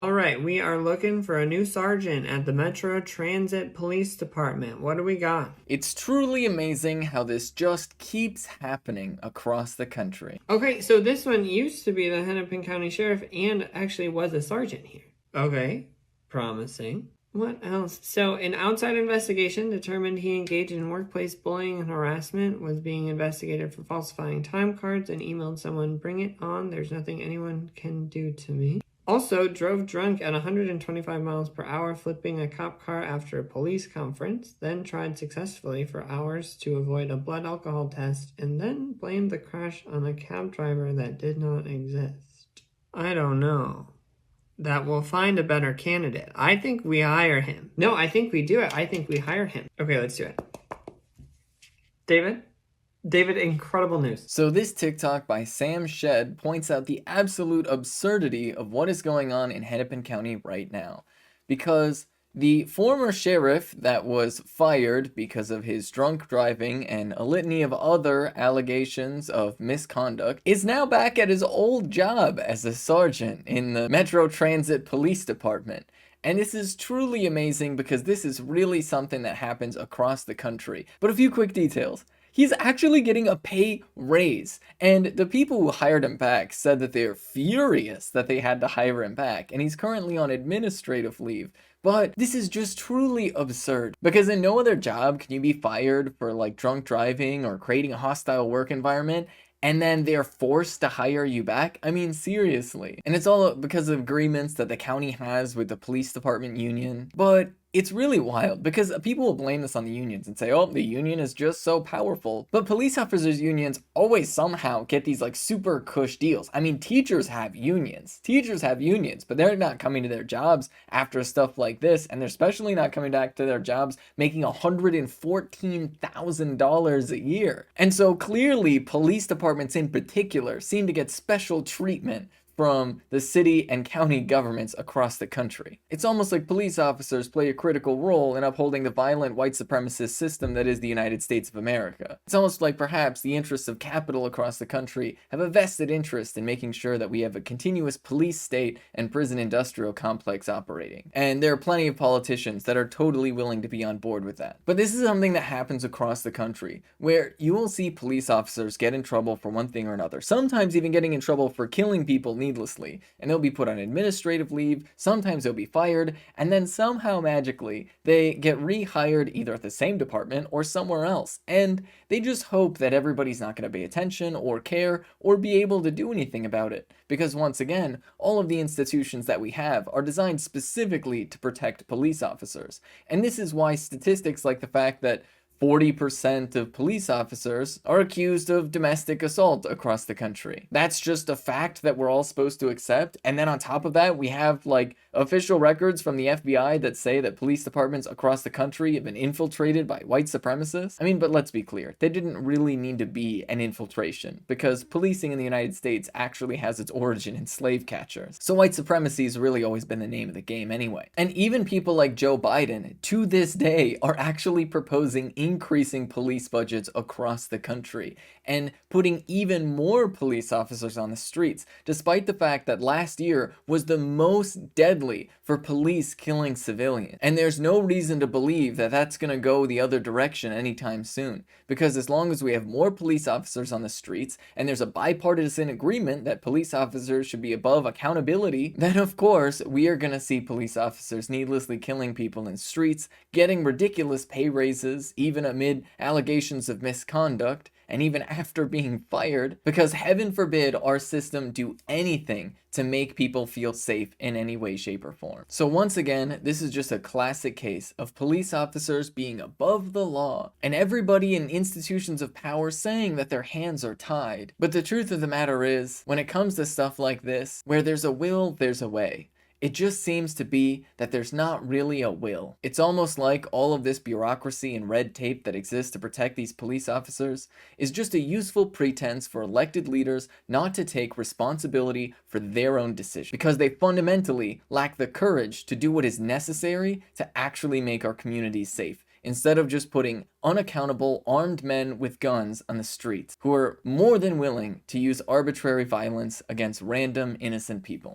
All right, we are looking for a new sergeant at the Metro Transit Police Department. What do we got? It's truly amazing how this just keeps happening across the country. Okay, so this one used to be the Hennepin County Sheriff and actually was a sergeant here. Okay, promising. What else? So, an outside investigation determined he engaged in workplace bullying and harassment, was being investigated for falsifying time cards, and emailed someone, "Bring it on, there's nothing anyone can do to me." Also, drove drunk at 125 miles per hour, flipping a cop car after a police conference, then tried successfully for hours to avoid a blood alcohol test, and then blamed the crash on a cab driver that did not exist. I don't know. That we'll find a better candidate. I think we hire him. No, I think we do it. I think we hire him. Okay, let's do it. David? David, incredible news. So this TikTok by Sam Shed points out the absolute absurdity of what is going on in Hennepin County right now. Because the former sheriff that was fired because of his drunk driving and a litany of other allegations of misconduct is now back at his old job as a sergeant in the Metro Transit Police Department. And this is truly amazing because this is really something that happens across the country. But a few quick details. He's actually getting a pay raise. And the people who hired him back said that they're furious that they had to hire him back. And he's currently on administrative leave. But this is just truly absurd because in no other job can you be fired for like drunk driving or creating a hostile work environment and then they're forced to hire you back? I mean, seriously. And it's all because of agreements that the county has with the police department union. But it's really wild because people will blame this on the unions and say, oh, the union is just so powerful. But police officers' unions always somehow get these like super cush deals. I mean, teachers have unions. Teachers have unions, but they're not coming to their jobs after stuff like this. And they're especially not coming back to their jobs making $114,000 a year. And so clearly police departments in particular seem to get special treatment from the city and county governments across the country. It's almost like police officers play a critical role in upholding the violent white supremacist system that is the United States of America. It's almost like perhaps the interests of capital across the country have a vested interest in making sure that we have a continuous police state and prison industrial complex operating. And there are plenty of politicians that are totally willing to be on board with that. But this is something that happens across the country, where you will see police officers get in trouble for one thing or another, sometimes even getting in trouble for killing people needlessly, and they'll be put on administrative leave, sometimes they'll be fired, and then somehow magically they get rehired either at the same department or somewhere else, and they just hope that everybody's not going to pay attention or care or be able to do anything about it, because once again, all of the institutions that we have are designed specifically to protect police officers, and this is why statistics like the fact that 40% of police officers are accused of domestic assault across the country. That's just a fact that we're all supposed to accept. And then on top of that, we have like official records from the FBI that say that police departments across the country have been infiltrated by white supremacists. I mean, but let's be clear, there didn't really need to be an infiltration because policing in the United States actually has its origin in slave catchers. So white supremacy has really always been the name of the game anyway. And even people like Joe Biden to this day are actually proposing increasing police budgets across the country and putting even more police officers on the streets, despite the fact that last year was the most deadly for police killing civilians. And there's no reason to believe that that's going to go the other direction anytime soon, because as long as we have more police officers on the streets and there's a bipartisan agreement that police officers should be above accountability, then of course we are going to see police officers needlessly killing people in streets, getting ridiculous pay raises, even amid allegations of misconduct, and even after being fired, because heaven forbid our system do anything to make people feel safe in any way, shape, or form. So once again, this is just a classic case of police officers being above the law, and everybody in institutions of power saying that their hands are tied. But the truth of the matter is, when it comes to stuff like this, where there's a will, there's a way. It just seems to be that there's not really a will. It's almost like all of this bureaucracy and red tape that exists to protect these police officers is just a useful pretense for elected leaders not to take responsibility for their own decisions, because they fundamentally lack the courage to do what is necessary to actually make our communities safe, instead of just putting unaccountable armed men with guns on the streets who are more than willing to use arbitrary violence against random innocent people.